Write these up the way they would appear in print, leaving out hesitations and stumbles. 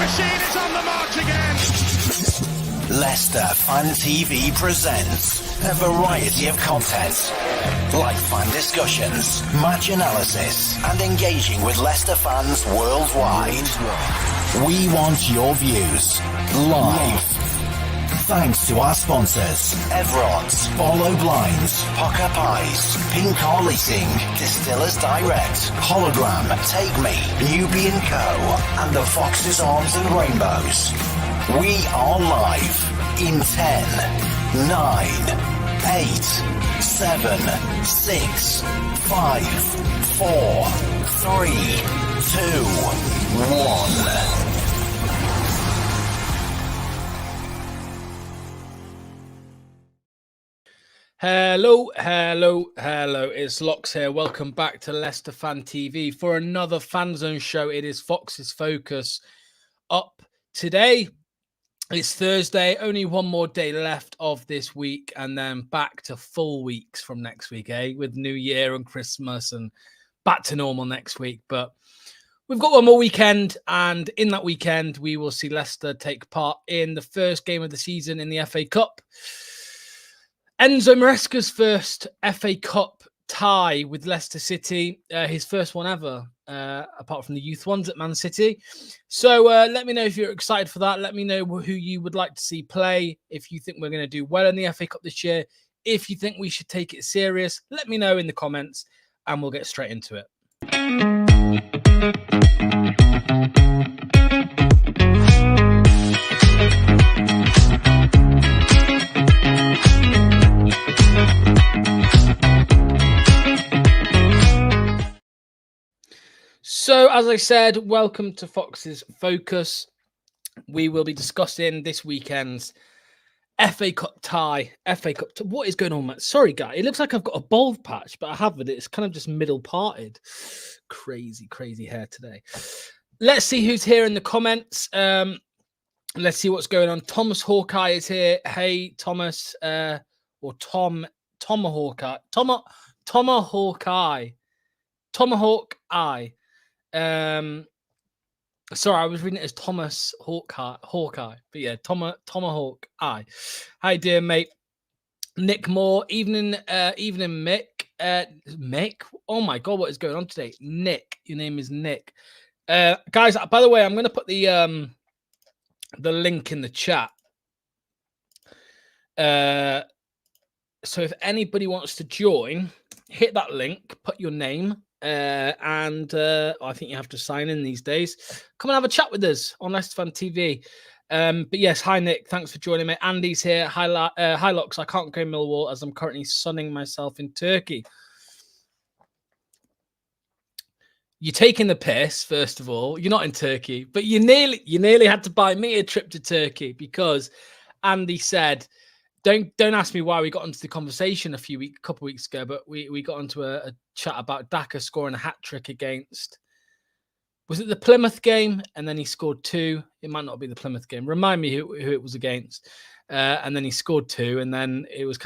machine is on the march again. Leicester Fan TV presents a variety of content, live fan discussions, match analysis, and engaging with Leicester fans worldwide. We want your views live. Thanks to our sponsors, Everards, Barlow Blinds, Pukka Pies, Car Leasing, Distillers Direct, Hollogram, Take Me, Newby Co, and the Foxes Arms and Rainbows. We are live in 10, 9, 8, 7, 6, 5, 4, 3, 2, 1. Hello. It's Locks here. Welcome back to Leicester Fan TV for another Fan Zone show. It is Fox's Focus up today. It's Thursday. Only one more day left of this week, and then back to full weeks from next week, with New Year and Christmas, and back to normal next week. But we've got one more weekend, and in that weekend, we will see Leicester take part in the first game of the season in the FA Cup. Enzo Maresca's first FA Cup tie with Leicester City, his first one ever, apart from the youth ones at Man City. So let me know if you're excited for that. Let me know who you would like to see play. If you think we're going to do well in the FA Cup this year, if you think we should take it serious, let me know in the comments and we'll get straight into it. So, as I said, welcome to Fox's Focus. We will be discussing this weekend's FA Cup tie. What is going on, Matt? Sorry, guy. It looks like I've got a bald patch, but I haven't. It's kind of just middle parted. Crazy hair today. Let's see who's here in the comments. Let's see what's going on. Thomas Hawkeye is here. Hey, Thomas. Or Tomahawk Eye. Sorry, I was reading it as Thomas Hawkeye, but yeah, Tomahawk Eye. Hi, dear mate. Nick Moore, evening, Mick. Mick. Oh my God, what is going on today? Nick, your name is Nick. Guys, by the way, I'm going to put the link in the chat. So if anybody wants to join, hit that link, put your name. And I think you have to sign in these days. Come and have a chat with us on Leicester Fan TV. But yes, hi Nick, thanks for joining me. Andy's here. Hi Locks. I can't go Millwall as I'm currently sunning myself in Turkey. You're taking the piss, first of all. You're not in Turkey, but you nearly had to buy me a trip to Turkey because Andy said, Don't ask me why we got into the conversation a couple weeks ago, but we got into a chat about Daka scoring a hat trick against, was it the Plymouth game? And then he scored 2. It might not be the Plymouth game. Remind me who it was against. And then he scored 2, and then it was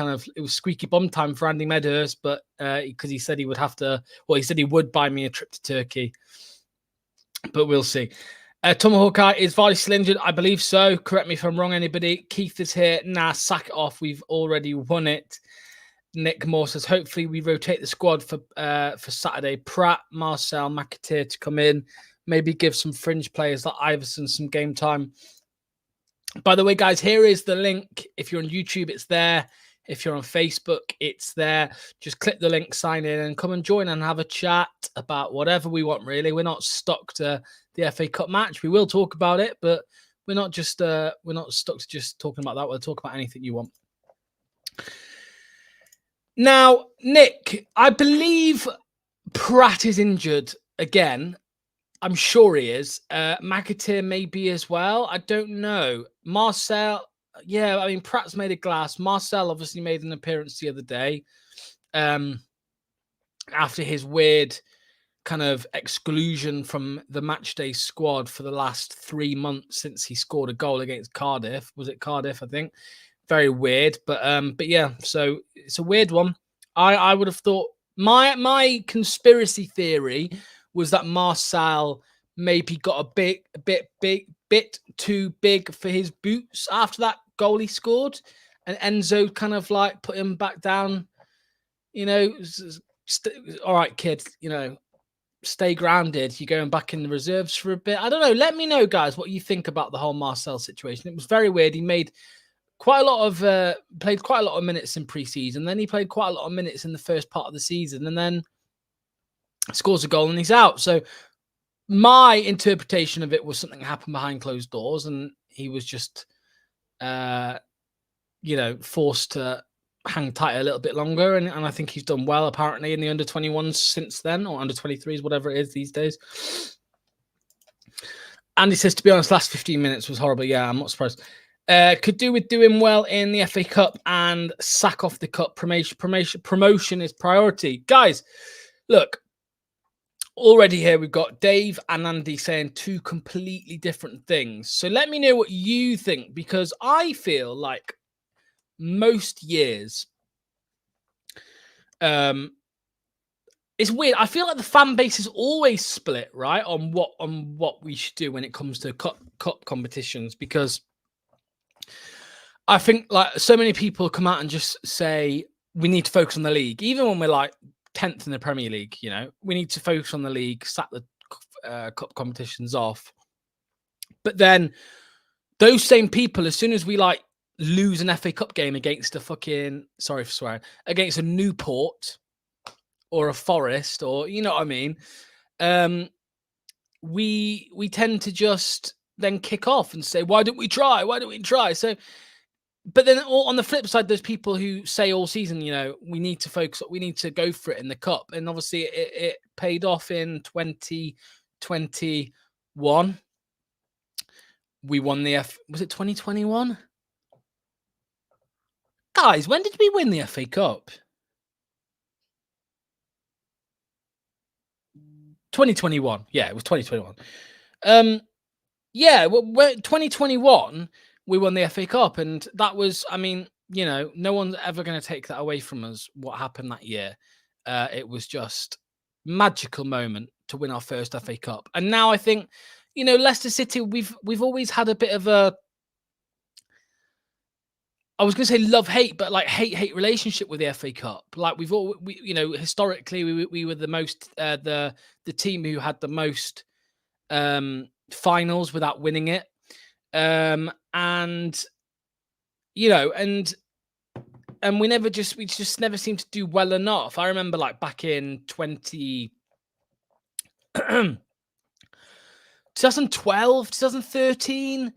squeaky bum time for Andy Medhurst, but because he said he would buy me a trip to Turkey, but we'll see. Tomahawk Eye, is Vardy still injured? I believe so. Correct me if I'm wrong, anybody. Keith is here. Nah, sack it off. We've already won it. Nick Moore says, hopefully we rotate the squad for Saturday. Pratt, Marcel, McAteer to come in. Maybe give some fringe players like Iverson some game time. By the way, guys, here is the link. If you're on YouTube, it's there. If you're on Facebook, it's there. Just click the link, sign in, and come and join and have a chat about whatever we want, really. We're not stuck to the FA Cup match. We will talk about it, but we're not stuck to just talking about that. We'll talk about anything you want. Now, Nick, I believe Pratt is injured again. I'm sure he is. McAteer maybe as well. I don't know. Marcel, yeah, I mean, Pratt's made a glass. Marcel obviously made an appearance the other day after his weird kind of exclusion from the matchday squad for the last 3 months since he scored a goal against Cardiff. Was it Cardiff, I think? Very weird. But yeah, so it's a weird one. I would have thought my conspiracy theory was that Marcel maybe got a bit bit too big for his boots after that goal he scored, and Enzo kind of like put him back down. You know, all right, kid. You know, stay grounded. You're going back in the reserves for a bit. I don't know. Let me know, guys, what you think about the whole Marcel situation. It was very weird. He made quite a lot of played quite a lot of minutes in pre-season. Then he played quite a lot of minutes in the first part of the season, and then scores a goal and he's out. So my interpretation of it was something happened behind closed doors, and he was just, you know, forced to hang tight a little bit longer. And I think he's done well, apparently, in the under-21s since then, or under-23s, whatever it is these days. Andy says, to be honest, last 15 minutes was horrible. Yeah, I'm not surprised. Could do with doing well in the FA Cup and sack off the cup. Promotion is priority. Guys, look, already here we've got Dave and Andy saying two completely different things. So let me know what you think, because I feel like most years, it's weird. I feel like the fan base is always split, right, on what we should do when it comes to cup competitions, because I think like so many people come out and just say we need to focus on the league, even when we're like 10th in the Premier League. You know, we need to focus on the league, sack the cup competitions off. But then those same people, as soon as we like lose an FA Cup game against a fucking, sorry for swearing, against a Newport or a Forest, or you know what I mean, we tend to just then kick off and say, why don't we try? Why don't we try? So, but then on the flip side, there's people who say all season, you know, we need to focus, we need to go for it in the cup. And obviously it paid off in 2021. We won the was it 2021? Guys, when did we win the FA Cup? 2021. Yeah, it was 2021. Yeah, well, 2021, we won the FA Cup. And that was, I mean, you know, no one's ever going to take that away from us, what happened that year. It was just magical moment to win our first FA Cup. And now I think, you know, Leicester City, we've always had a bit of a, I was going to say love-hate, but like hate relationship with the FA Cup. Like we you know, historically we were the most, the team who had the most finals without winning it. And, you know, and we just never seemed to do well enough. I remember like back in 2012, 2013,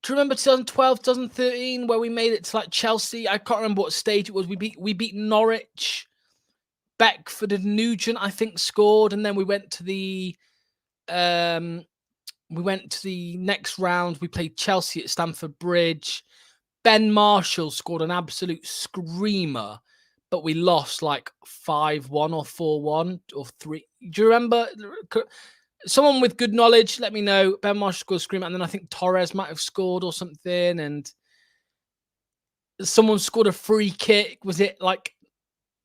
do you remember 2012, 2013, where we made it to like Chelsea? I can't remember what stage it was. We beat Norwich, Beckford and Nugent, I think, scored, and then we went to the next round. We played Chelsea at Stamford Bridge. Ben Marshall scored an absolute screamer, but we lost like 5-1 or 4-1 or 3. Do you remember? Someone with good knowledge, let me know. Ben Marshall scored a screamer, and then I think Torres might have scored or something, and someone scored a free kick. Was it like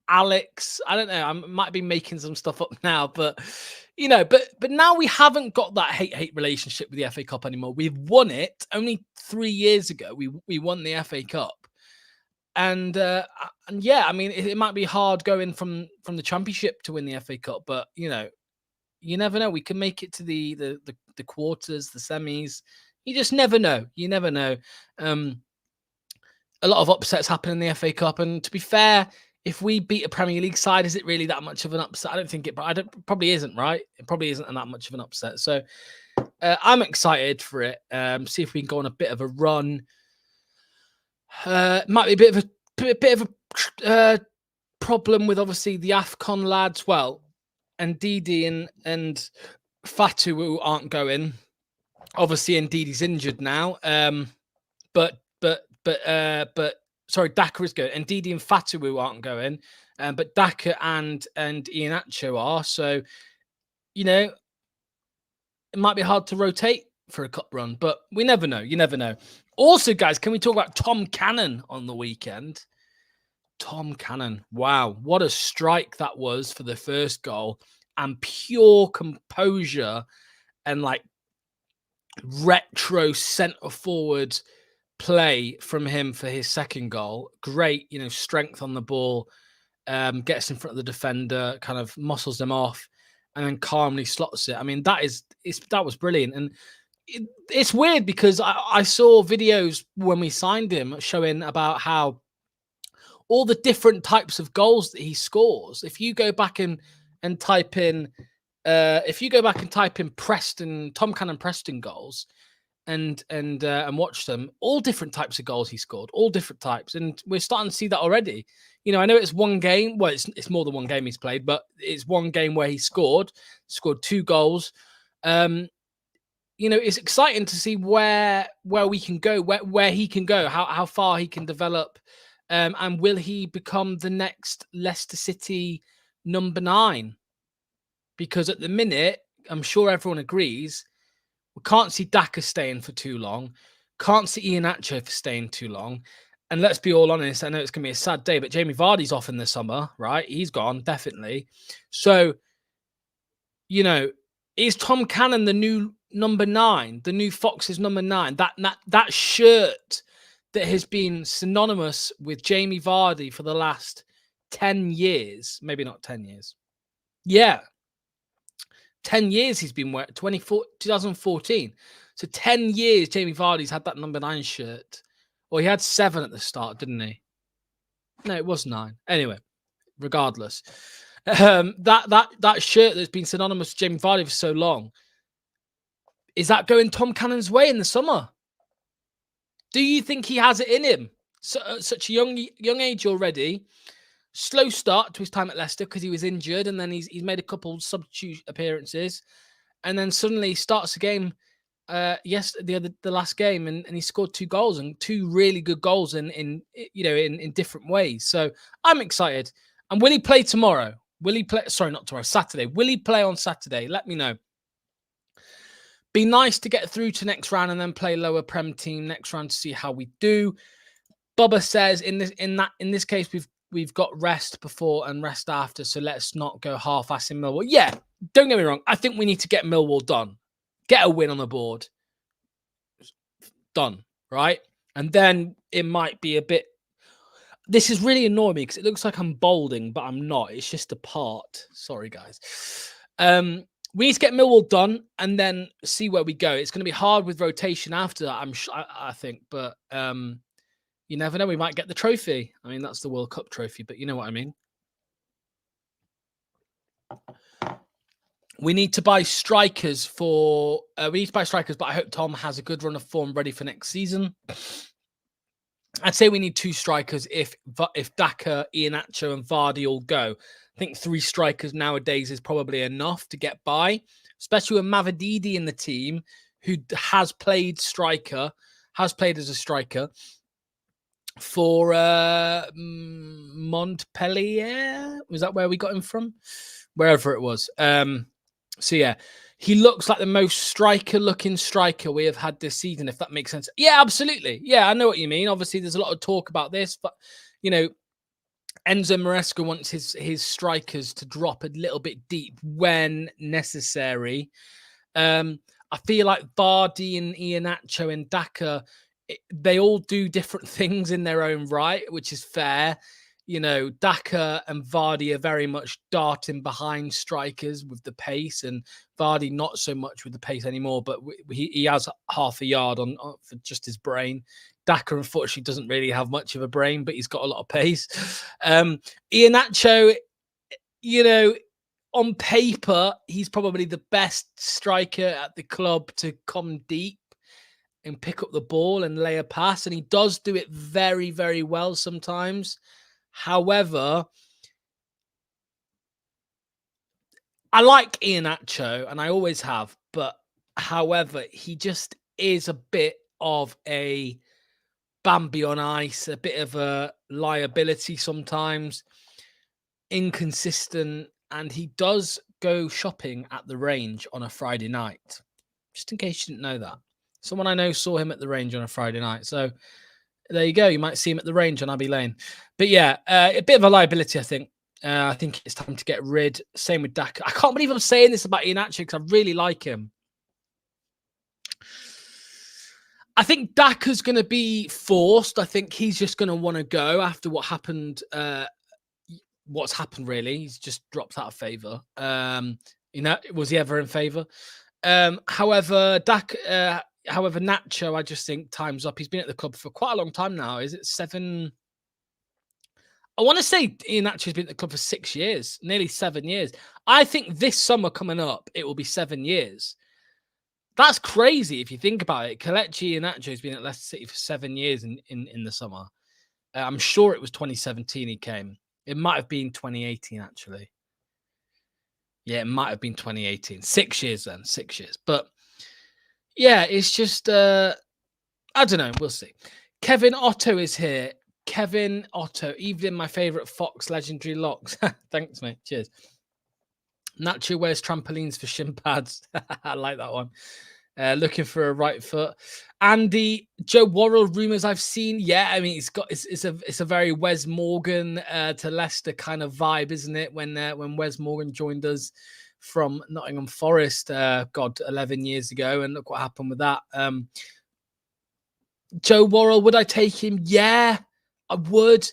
Alex? I don't know. I might be making some stuff up now, but you know, but now we haven't got that hate relationship with the FA Cup anymore. We've won it only 3 years ago. We won the FA Cup, and yeah, I mean, it might be hard going from the Championship to win the FA Cup, but you know, you never know. We can make it to the quarters, the semis. You just never know. You never know. A lot of upsets happen in the FA Cup, and to be fair, if we beat a Premier League side, is it really that much of an upset? I don't think it. Probably isn't, right? It probably isn't that much of an upset. So I'm excited for it. See if we can go on a bit of a run. Might be a bit of a problem with obviously the AFCON lads. Well, and Didi and Fatu who aren't going. Obviously, Ndidi's injured now. But sorry, Daka is going, and Didi and Fatu aren't going. But Daka and Iheanacho are. So, you know, it might be hard to rotate for a cup run, but we never know. You never know. Also, guys, can we talk about Tom Cannon on the weekend? Tom Cannon. Wow. What a strike that was for the first goal, and pure composure and like retro centre forward play from him for his second goal. Great, strength on the ball, gets in front of the defender, kind of muscles them off, and then calmly slots it. I mean, that was brilliant. And it's weird because I saw videos when we signed him showing about how all the different types of goals that he scores. If you go back and type in, Preston, Tom Cannon Preston goals, and watch them, all different types of goals he scored, all different types, and we're starting to see that already. I know it's one game. Well, it's more than one game he's played, but it's one game where he scored 2 goals. It's exciting to see where we can go, where he can go, how far he can develop, and will he become the next Leicester City number 9? Because at the minute, I'm sure everyone agrees, we can't see Daka staying for too long, can't see Iheanacho for staying too long. And let's be all honest, I know it's going to be a sad day, but Jamie Vardy's off in the summer, right? He's gone, definitely. So, is Tom Cannon the new number 9, the new Fox's number 9? That shirt that has been synonymous with Jamie Vardy for the last 10 years, maybe not 10 years. Yeah. 10 years he's been wearing, 2014. So 10 years Jamie Vardy's had that number 9 shirt. Well, he had 7 at the start, didn't he? No, it was 9. Anyway, regardless. That shirt that's been synonymous with Jamie Vardy for so long, is that going Tom Cannon's way in the summer? Do you think he has it in him? So, at such a young age already. Slow start to his time at Leicester because he was injured, and then he's made a couple substitute appearances, and then suddenly he starts a game. The last game, and he scored 2 goals, and 2 really good goals in different ways. So I'm excited. And will he play tomorrow? Will he play? Sorry, not tomorrow. Saturday. Will he play on Saturday? Let me know. Be nice to get through to next round and then play lower Prem team next round to see how we do. Bubba says in this case we've got rest before and rest after, so let's not go half-assing Millwall. Yeah, don't get me wrong. I think we need to get Millwall done. Get a win on the board. Done, right? And then it might be a bit... This is really annoying me because it looks like I'm balding, but I'm not. It's just a part. Sorry, guys. We need to get Millwall done and then see where we go. It's going to be hard with rotation after that, I think. But you never know. We might get the trophy. I mean, that's the World Cup trophy, but you know what I mean. We need to buy strikers but I hope Tom has a good run of form ready for next season. I'd say we need 2 strikers if Daka, Iheanacho and Vardy all go. I think 3 strikers nowadays is probably enough to get by, especially with Mavididi in the team, who has played as a striker for Montpellier. Was that where we got him from? Wherever it was. So yeah, he looks like the most striker-looking striker we have had this season, if that makes sense. Yeah, absolutely. Yeah, I know what you mean. Obviously, there's a lot of talk about this, but, Enzo Maresca wants his strikers to drop a little bit deep when necessary. I feel like Vardy and Iheanacho and Daka, they all do different things in their own right, which is fair. Daka and Vardy are very much darting behind strikers with the pace, and Vardy not so much with the pace anymore, but he has half a yard on for just his brain. Daka, unfortunately, doesn't really have much of a brain, but he's got a lot of pace. Iheanacho, on paper, he's probably the best striker at the club to come deep and pick up the ball and lay a pass, and he does do it very, very well sometimes. However, I like Iheanacho, and I always have, but however, he just is a bit of a Bambi on ice, a bit of a liability sometimes, inconsistent, and he does go shopping at the range on a Friday night. Just in case you didn't know that. Someone I know saw him at the range on a Friday night, so there you go. You might see him at the range on Abbey Lane. But yeah, a bit of a liability, I think. I think it's time to get rid. Same with Daka. I can't believe I'm saying this about Iheanacho because I really like him. I think Daka's going to be forced. I think he's just going to want to go after what happened. What's happened really? He's just dropped out of favour. Was he ever in favour? However, Nacho, I just think time's up. He's been at the club for quite a long time now. Is it 7? I want to say Ian Nacho's been at the club for 6 years, nearly 7 years. I think this summer coming up, it will be 7 years. That's crazy if you think about it. Kelechi Iheanacho's been at Leicester City for 7 years in the summer. I'm sure it was 2017 he came. It might have been 2018, actually. Yeah, it might have been 2018. 6 years then, 6 years. But yeah, it's just, I don't know. We'll see. Kevin Otto is here. Kevin Otto, even my favourite Fox legendary locks. Thanks, mate. Cheers. Nacho wears trampolines for shin pads. I like that one. Looking for a right foot. Andy, Joe Worrell rumours I've seen. Yeah, I mean it's a very Wes Morgan to Leicester kind of vibe, isn't it? When Wes Morgan joined us from Nottingham Forest, 11 years ago, and look what happened with that. Joe Worrell, would I take him? Yeah, I would.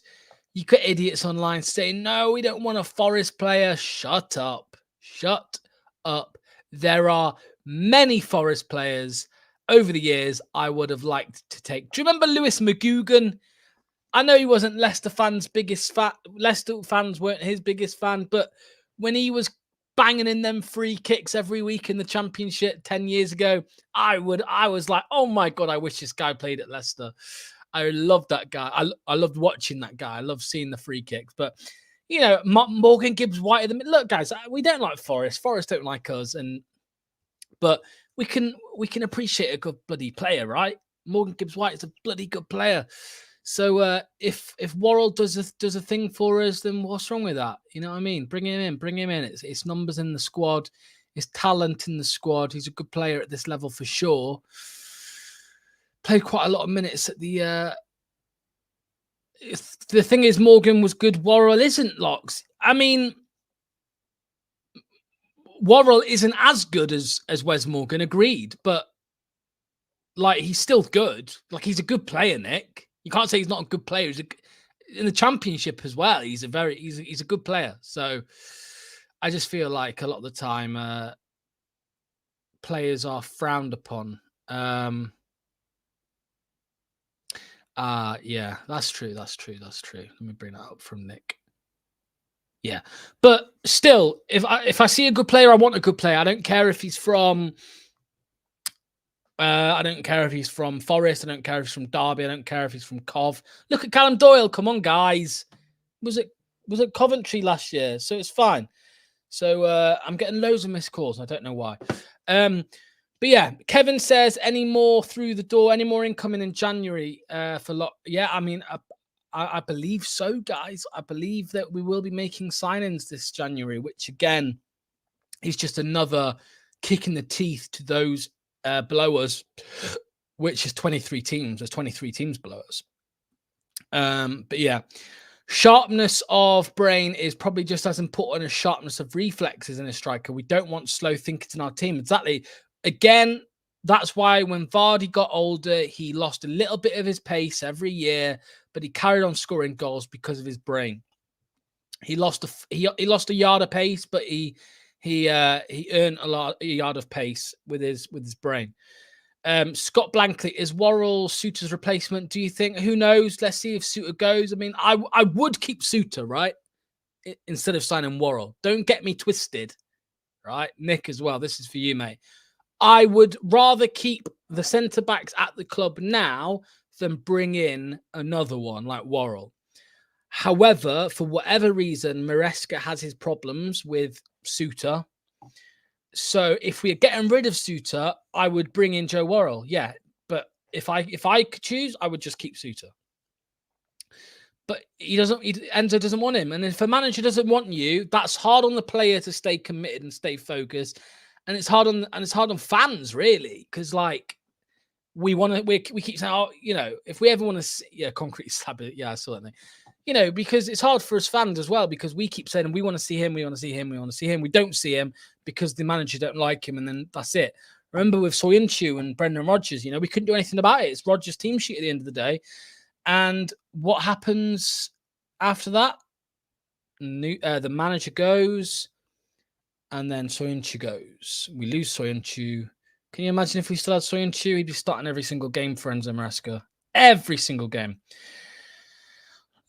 You got idiots online saying, no, we don't want a Forest player. Shut up. Shut up. There are many Forest players over the years I would have liked to take. Do you remember Lewis McGugan? I know he wasn't Leicester fans' biggest fan. Leicester fans weren't his biggest fan, but when he was banging in them free kicks every week in the Championship 10 years ago, I was like, oh my God, I wish this guy played at Leicester. I loved that guy. I loved watching that guy. I loved seeing the free kicks. But, you know, Morgan Gibbs-White. Look, guys, we don't like Forest. Forest don't like us. But we can appreciate a good bloody player, right? Morgan Gibbs-White is a bloody good player. So if Worrell does a thing for us, then what's wrong with that? You know what I mean? Bring him in. It's numbers in the squad. It's talent in the squad. He's a good player at this level for sure. Played quite a lot of minutes at the thing is, Morgan was good. Worrell isn't, Locks. I mean, Worrell isn't as good as Wes Morgan, agreed, but like he's still good. Like he's a good player, Nick. You can't say he's not a good player. In the Championship as well. He's a good player. So I just feel like a lot of the time players are frowned upon. Yeah, that's true. Let me bring that up from Nick. Yeah, but still, if I see a good player, I want a good player. I don't care if he's from Forest. I don't care if he's from Derby. I don't care if he's from Cov. Look at Callum Doyle. Come on, guys. Was it Coventry last year? So it's fine. So I'm getting loads of missed calls. I don't know why. But yeah, Kevin says, any more through the door, any more incoming in January for lot? Yeah, I mean, I believe so, guys. I believe that we will be making signings this January, which again is just another kick in the teeth to those below us, which is 23 teams. There's 23 teams below us. But yeah, sharpness of brain is probably just as important as sharpness of reflexes in a striker. We don't want slow thinkers in our team. Exactly. Again, that's why when Vardy got older, he lost a little bit of his pace every year, but he carried on scoring goals because of his brain. He lost a yard of pace, but he earned a yard of pace with his brain. Scott Blankley, is Worrell Suter's replacement? Do you think? Who knows? Let's see if Suter goes. I mean, I would keep Suter, right? Instead of signing Worrell. Don't get me twisted, right? Nick as well. This is for you, mate. I would rather keep the centre-backs at the club now than bring in another one like Worrell. However, for whatever reason, Maresca has his problems with Suter. So if we're getting rid of Suter, I would bring in Joe Worrell. Yeah, but if I could choose, I would just keep Suter. But Enzo doesn't want him. And if a manager doesn't want you, that's hard on the player to stay committed and stay focused. And it's hard on fans, really, because like we keep saying, oh, you know, if we ever want to see, concrete slab it, I saw that thing. You know, because it's hard for us fans as well, because we keep saying we want to see him, we want to see him, we want to see him. We don't see him because the manager don't like him, and then that's it, Remember with Soyuncu and Brendan Rodgers, we couldn't do anything about it. It's Rodgers' team sheet at the end of the day. And what happens after that? The manager goes, and then Soyuncu goes. We lose Soyuncu. Can you imagine if we still had Soyuncu? He'd be starting every single game for Enzo Maresca. Every single game.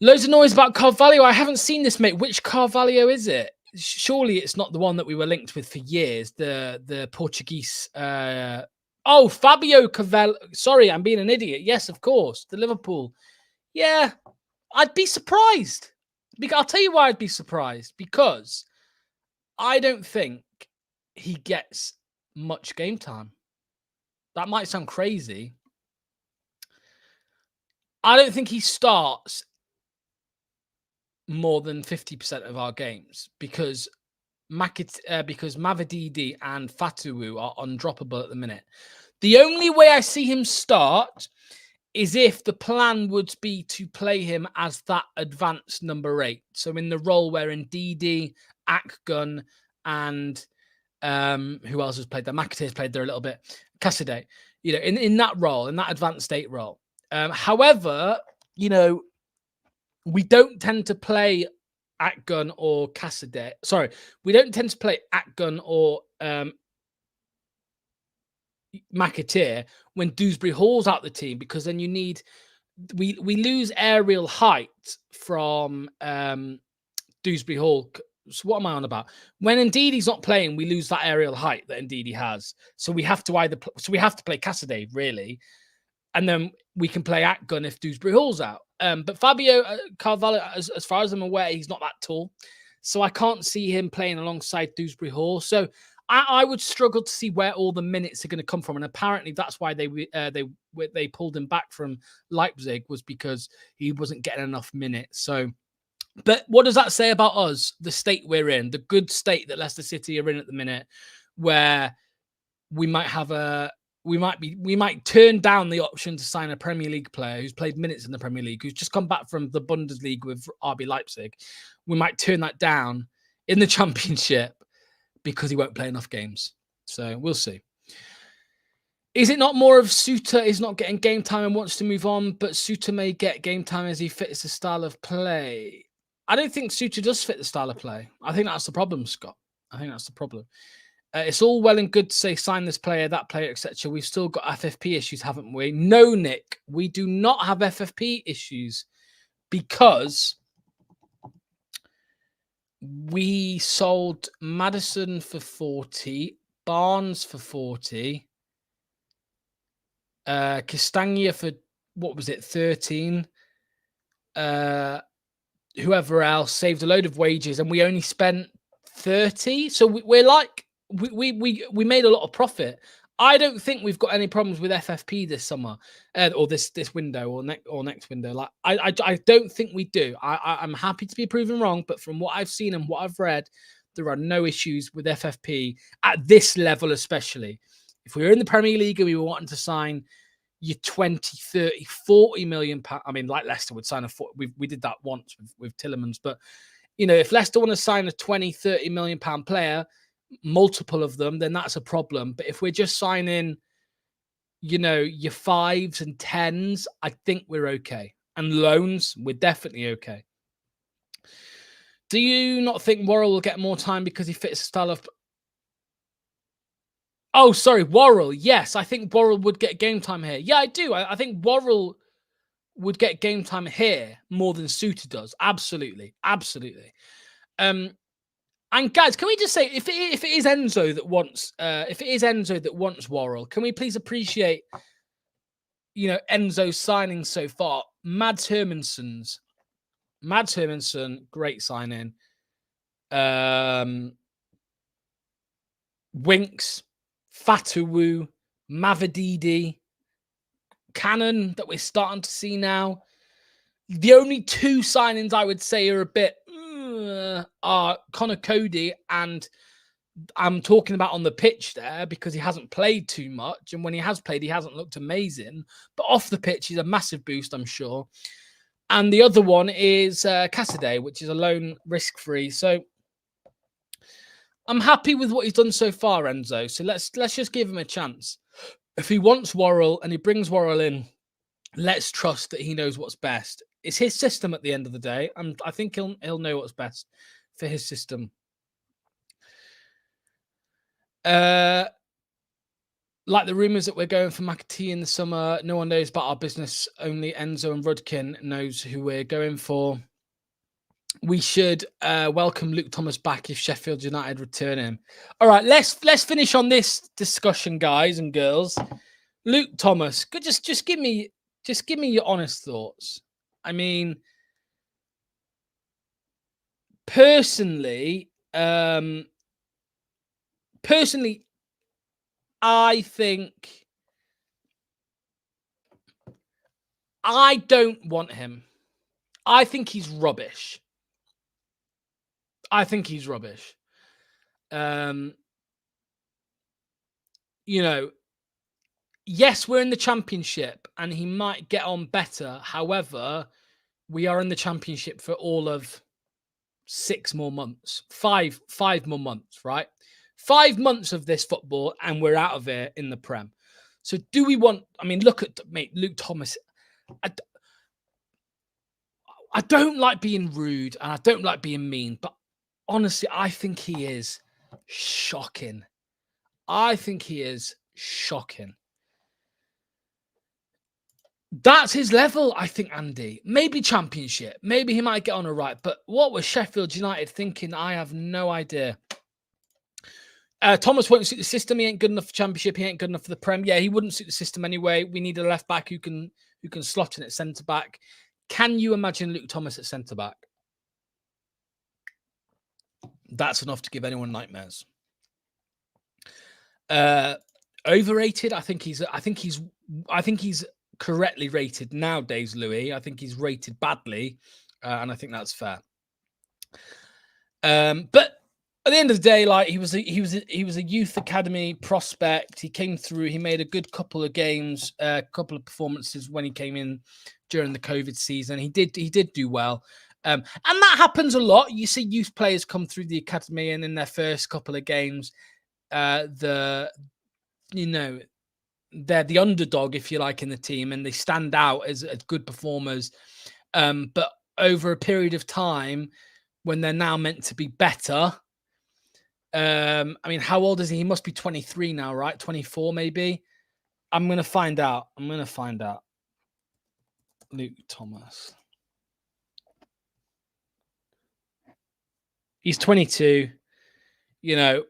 Loads of noise about Carvalho. I haven't seen this, mate. Which Carvalho is it? Surely it's not the one that we were linked with for years. The Portuguese. Fabio Carvalho. Sorry, I'm being an idiot. Yes, of course. The Liverpool. Yeah, I'd be surprised. I'll tell you why I'd be surprised. Because I don't think he gets much game time. That might sound crazy. I don't think he starts more than 50% of our games because Mavididi and Fatawu are undroppable at the minute. The only way I see him start is if the plan would be to play him as that advanced number 8. So in the role where Ndidi, Akgun, and who else has played there? McAteer's played there a little bit. Cassidy, in that role, in that advanced 8 role. However, we don't tend to play Akgun or Cassidy. Sorry, we don't tend to play Akgun or McAteer when Dewsbury Hall's out the team, because then we lose aerial height from Dewsbury Hall. So what am I on about? When Ndidi's not playing, we lose that aerial height that Ndidi has. So we have to play Cassidy really, and then we can play Akgun if Dewsbury Hall's out. But Fabio Carvalho, as far as I'm aware, he's not that tall, so I can't see him playing alongside Dewsbury Hall. So I would struggle to see where all the minutes are going to come from. And apparently that's why they pulled him back from Leipzig, was because he wasn't getting enough minutes. So, but what does that say about us? The state we're in, the good state that Leicester City are in at the minute, where we might turn down the option to sign a Premier League player who's played minutes in the Premier League, who's just come back from the Bundesliga with RB Leipzig. We might turn that down in the Championship because he won't play enough games. So we'll see. Is it not more of Suter is not getting game time and wants to move on, but Suter may get game time as he fits the style of play? I don't think Suter does fit the style of play. I think that's the problem, Scott. I think that's the problem. It's all well and good to say sign this player, that player, etc. We've still got FFP issues, haven't we? No, Nick, we do not have FFP issues because we sold Maddison for 40, Barnes for 40, Castagna for, what was it, 13. Whoever else saved a load of wages, and we only spent 30. So we're like, we made a lot of profit. I don't think we've got any problems with FFP this summer, or this window, or next window. Like I don't think we do. I'm happy to be proven wrong, but from what I've seen and what I've read, there are no issues with FFP at this level, especially if we were in the Premier League and we were wanting to sign your 20, 30, 40 million pounds. I mean, like Leicester would sign we did that once with Tillemans, but if Leicester want to sign a 20, 30 million pound player, multiple of them, then that's a problem. But if we're just signing, your 5s and 10s, I think we're okay. And loans, we're definitely okay. Do you not think Worrell will get more time because he fits the style of... Oh, sorry, Worrell. Yes, I think Worrell would get game time here. Yeah, I do. I think Worrell would get game time here more than Suter does. Absolutely. Absolutely. And guys, can we just say, if it is Enzo that wants Worrell, can we please appreciate, Enzo's signings so far? Mads Hermansson, great signing. Winks, Fatawu, Mavididi, Cannon that we're starting to see now. The only 2 signings I would say are a bit are Connor Cody, and I'm talking about on the pitch there because he hasn't played too much, and when he has played, he hasn't looked amazing. But off the pitch, he's a massive boost, I'm sure. And the other one is Cassidy, which is a loan risk-free. So I'm happy with what he's done so far, Enzo. So let's just give him a chance. If he wants Worrell and he brings Worrell in, let's trust that he knows what's best. It's his system at the end of the day, and I think he'll know what's best for his system. Like the rumours that we're going for McAtee in the summer, no one knows about our business. Only Enzo and Rudkin knows who we're going for. We should welcome Luke Thomas back if Sheffield United return him. All right, let's finish on this discussion, guys and girls. Luke Thomas, just give me your honest thoughts. I mean, personally, I think I don't want him. I think he's rubbish. You know, yes, we're in the championship and he might get on better. However, we are in the championship for all of 6 more months, five more months, right? 5 months of this football and we're out of it in the Prem. So do we want, I mean, look at Luke Thomas. I don't like being rude and I don't like being mean, but honestly, I think he is shocking. That's his level, I think, Andy. Maybe championship. Maybe he might get on all right. But what was Sheffield United thinking? I have no idea. Thomas won't suit the system. He ain't good enough for championship. He ain't good enough for the Prem. Yeah, he wouldn't suit the system anyway. We need a left back who can slot in at centre back. Can you imagine Luke Thomas at centre back? That's enough to give anyone nightmares. Overrated. I think he's correctly rated nowadays, Louis. I think he's rated badly, and I think that's fair. But at the end of the day, like he was a youth academy prospect. He came through. He made a good couple of games, a couple of performances when he came in during the COVID season. He did do well. And that happens a lot. You see youth players come through the academy and in their first couple of games, they're the underdog, if you like, in the team, and they stand out as good performers. But over a period of time, when they're now meant to be better, I mean, how old is he? He must be 23 now, right? 24, maybe. I'm going to find out. Luke Thomas. He's 22. You know,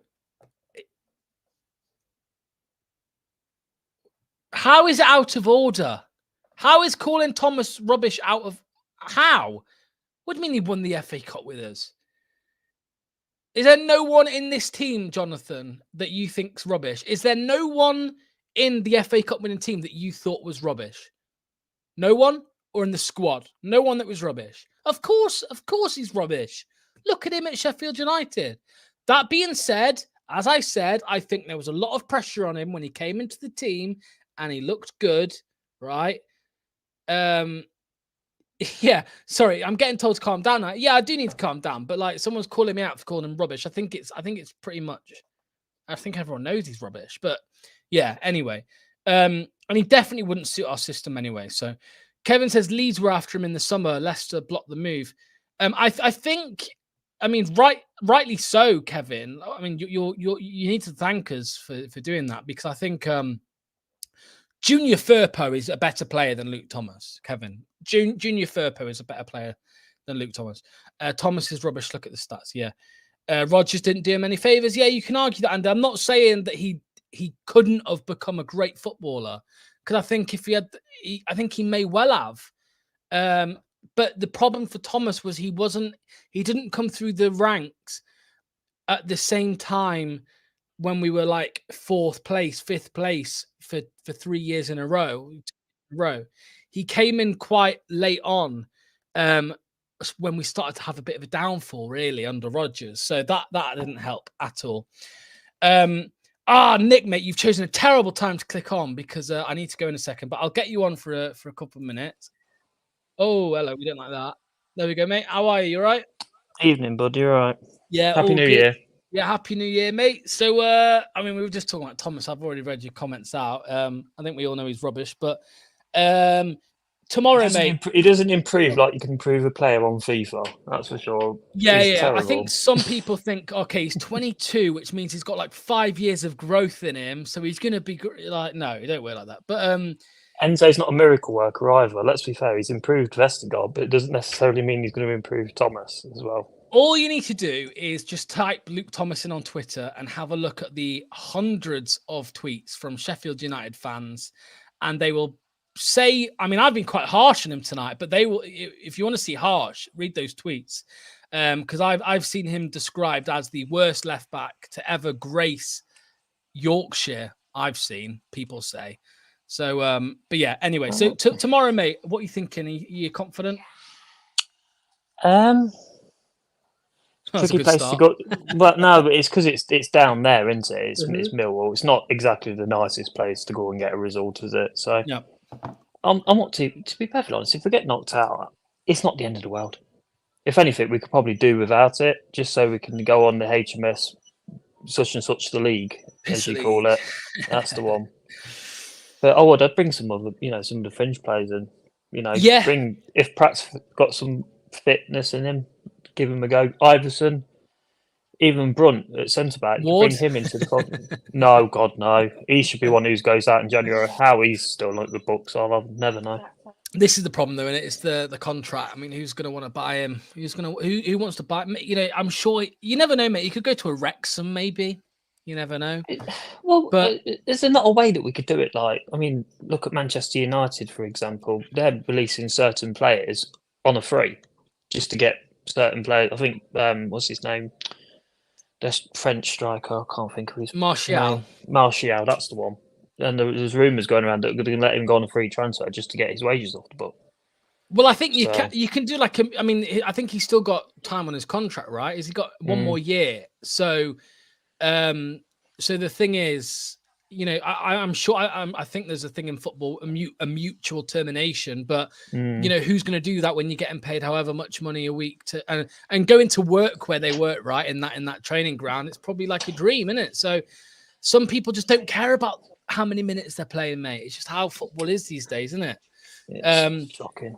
how is it out of order? How is calling Thomas rubbish out of... How? What do you mean he won the FA Cup with us? Is there no one in this team, Jonathan, that you think's rubbish? Is there no one in the FA Cup winning team that you thought was rubbish? No one? Or in the squad? No one that was rubbish? Of course he's rubbish. Look at him at Sheffield United. That being said, as I said, I think there was a lot of pressure on him when he came into the team and he looked good, right? Yeah, sorry, I'm getting told to calm down now. Yeah, I do need to calm down, but like someone's calling me out for calling him rubbish. I think it's pretty much, I think everyone knows he's rubbish, but yeah, anyway. And he definitely wouldn't suit our system anyway. So Kevin says Leeds were after him in the summer. Leicester blocked the move. I think, I mean, rightly so, Kevin. I mean, you need to thank us for doing that, because I think Junior Firpo is a better player than Luke Thomas, Kevin. Junior Firpo is a better player than Luke Thomas. Thomas is rubbish. Look at the stats. Yeah. Rodgers didn't do him any favors. Yeah, you can argue that. And I'm not saying that he couldn't have become a great footballer, because I think if he had, I think he may well have. But the problem for Thomas was he didn't come through the ranks at the same time when we were like 4th place, 5th place for 3 years in a row. He came in quite late on when we started to have a bit of a downfall, really, under Rodgers. So that didn't help at all. Nick, mate, you've chosen a terrible time to click on, because I need to go in a second, but I'll get you on for a couple of minutes. Oh, hello. We don't like that. There we go, mate. How are you? You all right? Evening, bud. You're all right. Yeah. Happy New Year. Yeah, Happy New Year, mate. So, I mean, we were just talking about Thomas. I've already read your comments out. I think we all know he's rubbish, but tomorrow, mate. He doesn't improve like you can improve a player on FIFA. That's for sure. Yeah. Terrible. I think some people think, okay, he's 22, which means he's got like 5 years of growth in him, so he's going to be like, no, you don't work like that. But Enzo's not a miracle worker either. Let's be fair. He's improved Vestergaard, but it doesn't necessarily mean he's going to improve Thomas as well. All you need to do is just type Luke Thomas in on Twitter and have a look at the hundreds of tweets from Sheffield United fans, and they will say, I mean, I've been quite harsh on him tonight, but they will, if you want to see harsh, read those tweets. Because I've seen him described as the worst left back to ever grace Yorkshire. I've seen people say. So, but yeah, anyway, so tomorrow, mate, what are you thinking? Are you confident? Tricky place to go. But no, but it's because it's down there, isn't it? It's Millwall. It's not exactly the nicest place to go and get a result, is it? So yeah. I'm not to be perfectly honest. If we get knocked out, it's not the end of the world. If anything, we could probably do without it, just so we can go on the HMS such and such the league, as you call it. That's the one. But I'd bring some of the, some of the fringe players in. Bring if Pratt's got some fitness in him. Give him a go. Iverson, even Brunt at centre back. Bring him into the pod. No, God, no. He should be one who goes out in January. How he's still like the books, I'll never know. This is the problem, though, isn't it? It's the contract. I mean, who's going to want to buy him? Who wants to buy him? I'm sure you never know, mate. You could go to a Wrexham, maybe. You never know. But is there not a way that we could do it? Like, I mean, look at Manchester United, for example. They're releasing certain players on a free just to get certain players. I think what's his name? This French striker. I can't think of his Martial. Martial, that's the one. And there's rumours going around that they're going to let him go on a free transfer just to get his wages off the book. Well, I think you can do like I think he's still got time on his contract, right? Has he got one more year? So, so the thing is, I'm sure. I think there's a thing in football, a mutual termination. But who's going to do that when you're getting paid however much money a week to and going to work where they work, right? In that training ground, it's probably like a dream, isn't it? So some people just don't care about how many minutes they're playing, mate. It's just how football is these days, isn't it? It's shocking.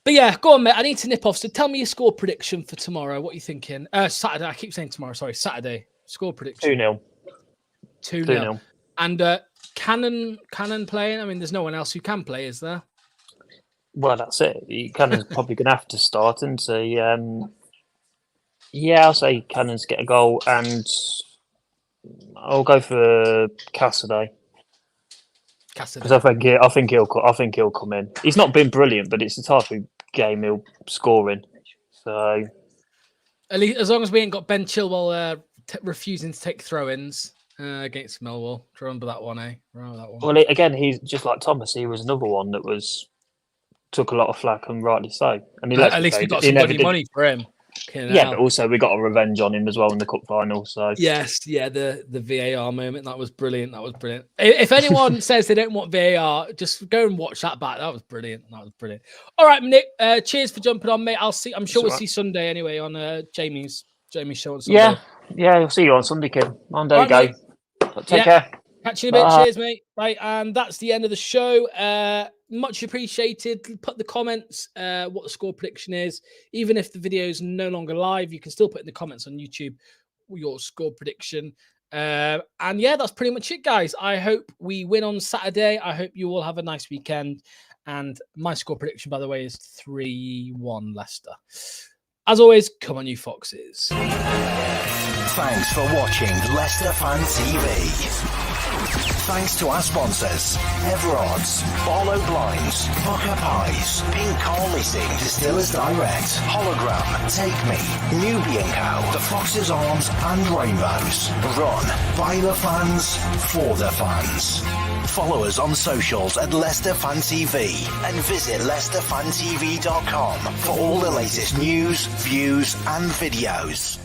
But yeah, go on, mate. I need to nip off. So tell me your score prediction for tomorrow. What are you thinking? Saturday. I keep saying tomorrow. Sorry, Saturday. Score prediction. 2-0. 2-0. And Cannon playing? I mean, there's no one else who can play, is there? Well, that's it. Cannon's probably going to have to start and say, I'll say Cannon's get a goal, and I'll go for Cassidy. Because I think he'll come in. He's not been brilliant, but it's the type of game he'll score in. So, at least as long as we ain't got Ben Chilwell refusing to take throw-ins. Against Millwall. Do you remember that one, eh? Remember that one? Well, again, he's just like Thomas. He was another one that took a lot of flack, and rightly so. And at least we got some money for him. But also we got a revenge on him as well in the cup final. So yes, the VAR moment, that was brilliant. If anyone says they don't want VAR, just go and watch that back. That was brilliant. All right, Nick. Cheers for jumping on, mate. I'm sure we'll see Sunday anyway on Jamie's show on Sunday. Yeah, I'll see you on Sunday, kid. Monday, go. Take care. Catch you in a bit. Cheers, mate. Right, and that's the end of the show. Much appreciated. Put the comments what the score prediction is. Even if the video is no longer live, you can still put in the comments on YouTube your score prediction. And yeah, that's pretty much it, guys. I hope we win on Saturday. I hope you all have a nice weekend. And my score prediction, by the way, is 3-1 Leicester. As always, come on, you Foxes. Thanks for watching Leicester Fan TV. Thanks to our sponsors, Everards, Barlow Blinds, Pukka Pies, Car Leasing, Distillers Direct, Hollogram, Take Me, Newby Co, The Fox's Arms and Rainbows. Run by the fans, for the fans. Follow us on socials at Leicester Fan TV and visit LeicesterFanTV.com for all the latest news, views and videos.